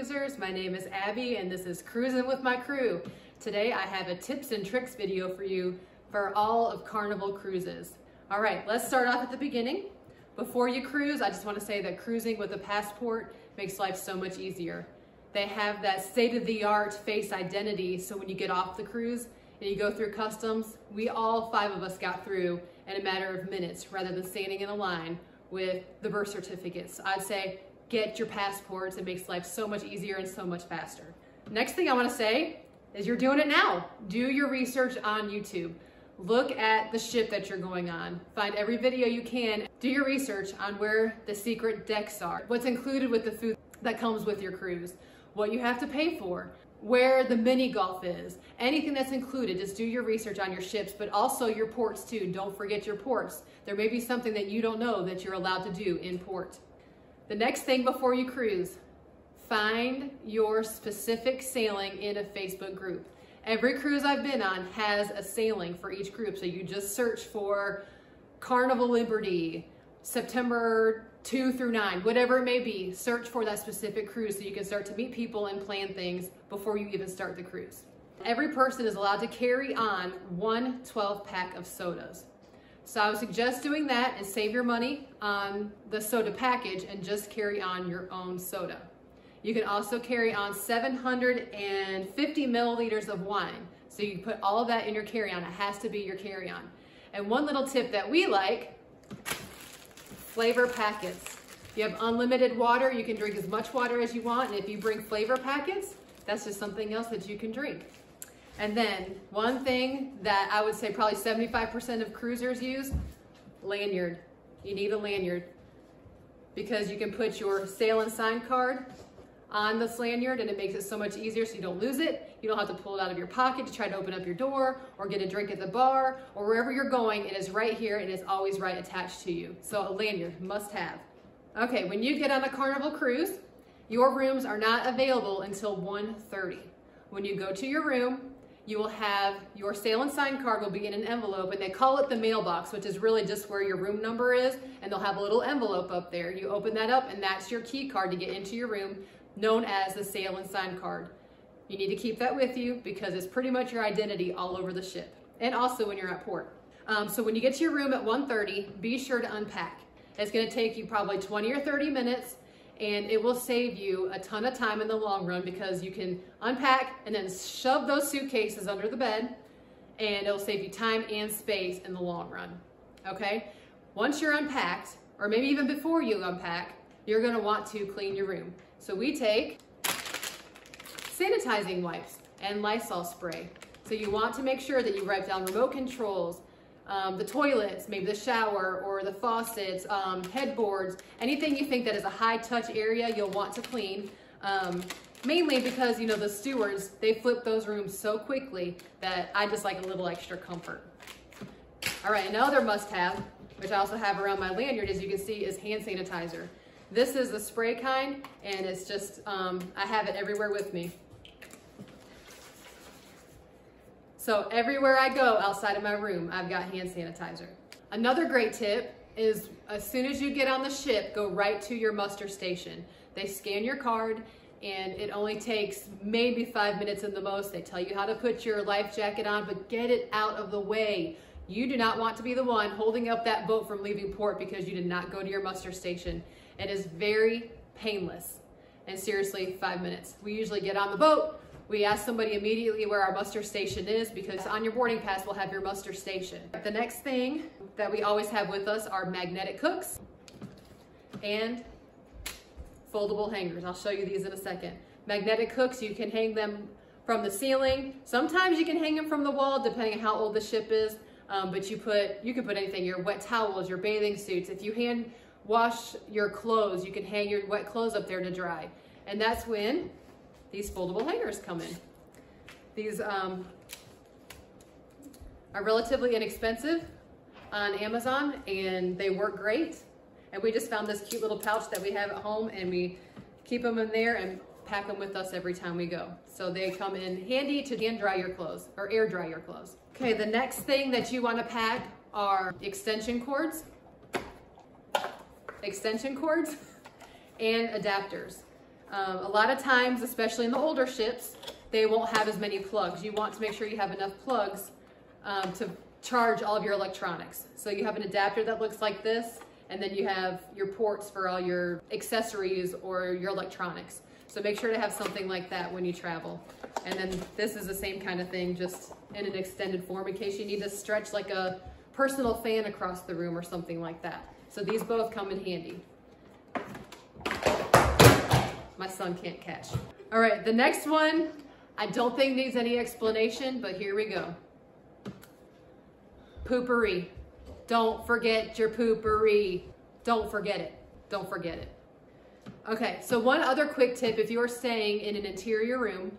Cruisers. My name is Abby and this is Cruising with My Crew. Today I have a tips and tricks video for you for all of Carnival Cruises. All right, let's start off at the beginning. Before you cruise, I just want to say that cruising with a passport makes life so much easier. They have that state-of-the-art face identity, so when you get off the cruise and you go through customs, we all 5 of us got through in a matter of minutes rather than standing in a line with the birth certificates. I'd say get your passports. It makes life so much easier and so much faster. Next thing I want to say is you're doing it now. Do your research on YouTube. Look at the ship that you're going on. Find every video you can. Do your research on where the secret decks are, what's included with the food that comes with your cruise, what you have to pay for, where the mini golf is, anything that's included. Just do your research on your ships, but also your ports too. Don't forget your ports. There may be something that you don't know that you're allowed to do in port. The next thing before you cruise, find your specific sailing in a Facebook group. Every cruise I've been on has a sailing for each group. So you just search for Carnival Liberty, September 2 through 9, whatever it may be. Search for that specific cruise so you can start to meet people and plan things before you even start the cruise. Every person is allowed to carry on one 12-pack of sodas. So I would suggest doing that and save your money on the soda package and just carry on your own soda. You can also carry on 750 milliliters of wine. So you can put all of that in your carry-on. It has to be your carry-on. And one little tip that we like, flavor packets. You have unlimited water. You can drink as much water as you want. And if you bring flavor packets, that's just something else that you can drink. And then one thing that I would say probably 75% of cruisers use, lanyard. You need a lanyard because you can put your sail and sign card on this lanyard and it makes it so much easier so you don't lose it. You don't have to pull it out of your pocket to try to open up your door or get a drink at the bar or wherever you're going. It is right here and it's always right attached to you. So a lanyard, must have. Okay, when you get on a Carnival cruise, your rooms are not available until 1:30. When you go to your room, you will have your sail and sign card will be in an envelope, and they call it the mailbox, which is really just where your room number is, and they'll have a little envelope up there. You open that up and that's your key card to get into your room, known as the sail and sign card. You need to keep that with you because it's pretty much your identity all over the ship, and also when you're at port. So when you get to your room at 1:30, be sure to unpack. It's gonna take you probably 20 or 30 minutes, and it will save you a ton of time in the long run because you can unpack and then shove those suitcases under the bed, and it'll save you time and space in the long run, okay? Once you're unpacked, or maybe even before you unpack, you're gonna want to clean your room. So we take sanitizing wipes and Lysol spray. So you want to make sure that you write down remote controls, the toilets, maybe the shower or the faucets, headboards, anything you think that is a high touch area you'll want to clean. Mainly because, you know, the stewards, they flip those rooms so quickly that I just like a little extra comfort. All right, another must have, which I also have around my lanyard, as you can see, is hand sanitizer. This is the spray kind, and it's just, I have it everywhere with me. So everywhere I go outside of my room, I've got hand sanitizer. Another great tip is as soon as you get on the ship, go right to your muster station. They scan your card and it only takes maybe 5 minutes at the most. They tell you how to put your life jacket on, but get it out of the way. You do not want to be the one holding up that boat from leaving port because you did not go to your muster station. It is very painless. And seriously, 5 minutes. We usually get on the boat. We ask somebody immediately where our muster station is because on your boarding pass will have your muster station. The next thing that we always have with us are magnetic hooks and foldable hangers. I'll show you these in a second. Magnetic hooks, you can hang them from the ceiling. Sometimes you can hang them from the wall depending on how old the ship is, but you can put anything, your wet towels, your bathing suits. If you hand wash your clothes, you can hang your wet clothes up there to dry. And that's when these foldable hangers come in. These are relatively inexpensive on Amazon and they work great. And we just found this cute little pouch that we have at home and we keep them in there and pack them with us every time we go. So they come in handy to hand dry your clothes or air dry your clothes. Okay, the next thing that you want to pack are extension cords and adapters. A lot of times, especially in the older ships, they won't have as many plugs. You want to make sure you have enough plugs to charge all of your electronics. So you have an adapter that looks like this, and then you have your ports for all your accessories or your electronics. So make sure to have something like that when you travel. And then this is the same kind of thing, just in an extended form in case you need to stretch like a personal fan across the room or something like that. So these both come in handy. My son can't catch. All right, the next one, I don't think needs any explanation, but here we go. Poopery. Don't forget your poopery. Don't forget it. Don't forget it. Okay, so one other quick tip if you are staying in an interior room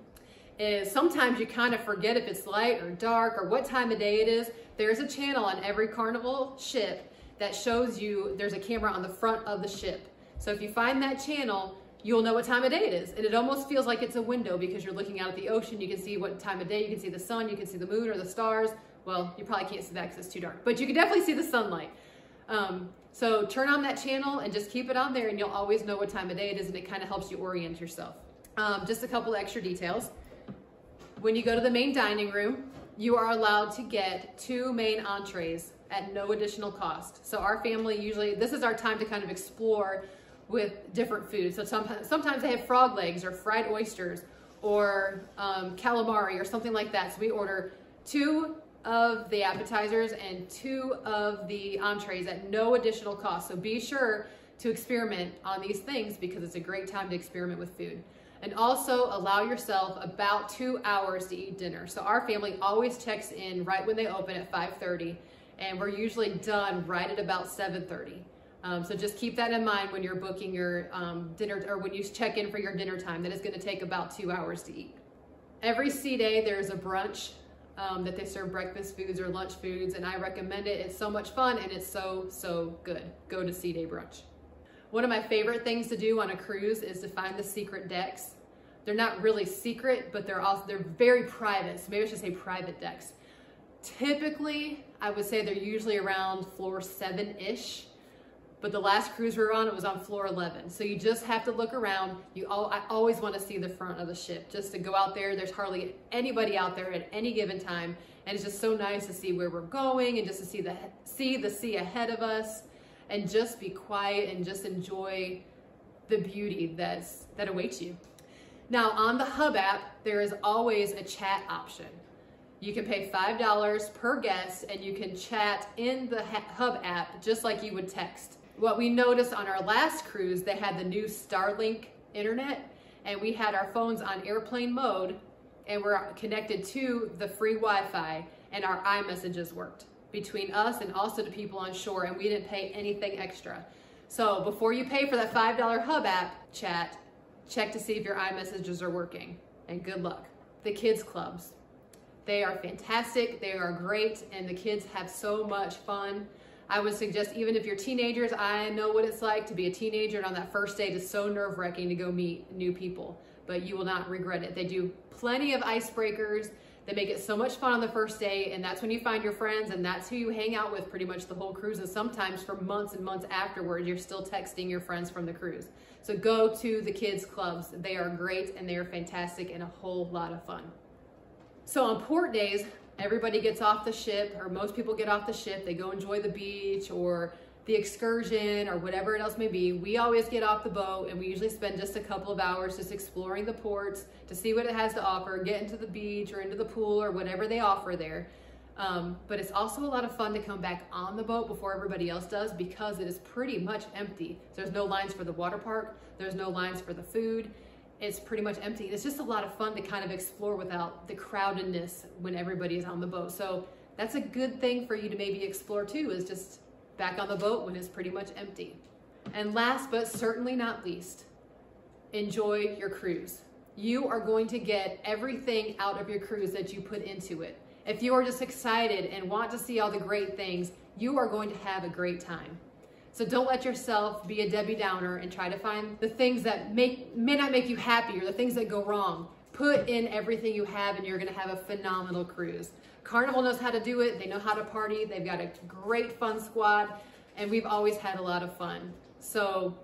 is sometimes you kind of forget if it's light or dark or what time of day it is. There's a channel on every Carnival ship that shows you there's a camera on the front of the ship. So if you find that channel, you'll know what time of day it is. And it almost feels like it's a window because you're looking out at the ocean. You can see what time of day, you can see the sun, you can see the moon or the stars. Well, you probably can't see that because it's too dark, but you can definitely see the sunlight. So turn on that channel and just keep it on there and you'll always know what time of day it is, and it kind of helps you orient yourself. Just a couple extra details. When you go to the main dining room, you are allowed to get 2 main entrees at no additional cost. So our family usually, this is our time to kind of explore with different foods. So sometimes they have frog legs or fried oysters or calamari or something like that. So we order 2 of the appetizers and 2 of the entrees at no additional cost. So be sure to experiment on these things because it's a great time to experiment with food. And also allow yourself about 2 hours to eat dinner. So our family always checks in right when they open at 5:30, and we're usually done right at about 7:30. So just keep that in mind when you're booking your dinner, or when you check in for your dinner time, that it's gonna take about 2 hours to eat. Every sea day there's a brunch that they serve breakfast foods or lunch foods, and I recommend it. It's so much fun and it's so good. Go to sea day brunch. One of my favorite things to do on a cruise is to find the secret decks. They're not really secret, but they're very private. So maybe I should say private decks. Typically, I would say they're usually around floor 7-ish. But the last cruise we were on, it was on floor 11. So you just have to look around. I always want to see the front of the ship, just to go out there. There's hardly anybody out there at any given time. And it's just so nice to see where we're going and just to see the sea ahead of us and just be quiet and just enjoy the beauty that awaits you. Now on the Hub app, there is always a chat option. You can pay $5 per guest and you can chat in the Hub app just like you would text. What we noticed on our last cruise, they had the new Starlink internet, and we had our phones on airplane mode and we're connected to the free Wi-Fi, and our iMessages worked between us and also to people on shore, and we didn't pay anything extra. So before you pay for that $5 Hub app chat, check to see if your iMessages are working, and good luck. The kids clubs. They are fantastic, they are great, and the kids have so much fun. I would suggest, even if you're teenagers, I know what it's like to be a teenager, and on that first date is so nerve-wracking to go meet new people, but you will not regret it. They do plenty of icebreakers. They make it so much fun on the first day, and that's when you find your friends, and that's who you hang out with pretty much the whole cruise, and sometimes for months and months afterwards, you're still texting your friends from the cruise. So go to the kids clubs. They are great, and they are fantastic, and a whole lot of fun. So on port days, everybody gets off the ship, or most people get off the ship. They go enjoy the beach or the excursion or whatever it else may be. We always get off the boat, and we usually spend just a couple of hours just exploring the ports to see what it has to offer, get into the beach or into the pool or whatever they offer there. But it's also a lot of fun to come back on the boat before everybody else does, because it is pretty much empty. There's no lines for the water park. There's no lines for the food. It's pretty much empty. It's just a lot of fun to kind of explore without the crowdedness when everybody is on the boat. So that's a good thing for you to maybe explore too, is just back on the boat when it's pretty much empty. And last but certainly not least, enjoy your cruise. You are going to get everything out of your cruise that you put into it. If you are just excited and want to see all the great things, you are going to have a great time. So don't let yourself be a Debbie Downer and try to find the things that may not make you happy or the things that go wrong. Put in everything you have and you're gonna have a phenomenal cruise. Carnival knows how to do it. They know how to party. They've got a great fun squad, and we've always had a lot of fun. So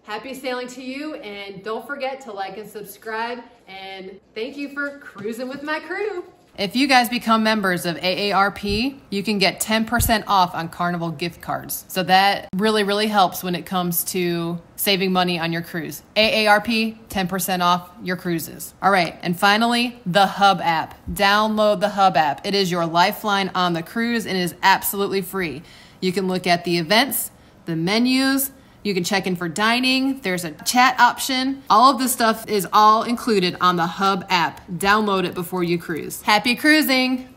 Happy sailing to you, and don't forget to like and subscribe, and thank you for cruising with my crew. If you guys become members of AARP, you can get 10% off on Carnival gift cards. So that really helps when it comes to saving money on your cruise. AARP, 10% off your cruises. All right, and finally, the Hub app. Download the Hub app. It is your lifeline on the cruise and it is absolutely free. You can look at the events, the menus, you can check in for dining, there's a chat option. All of this stuff is all included on the Hub app. Download it before you cruise. Happy cruising!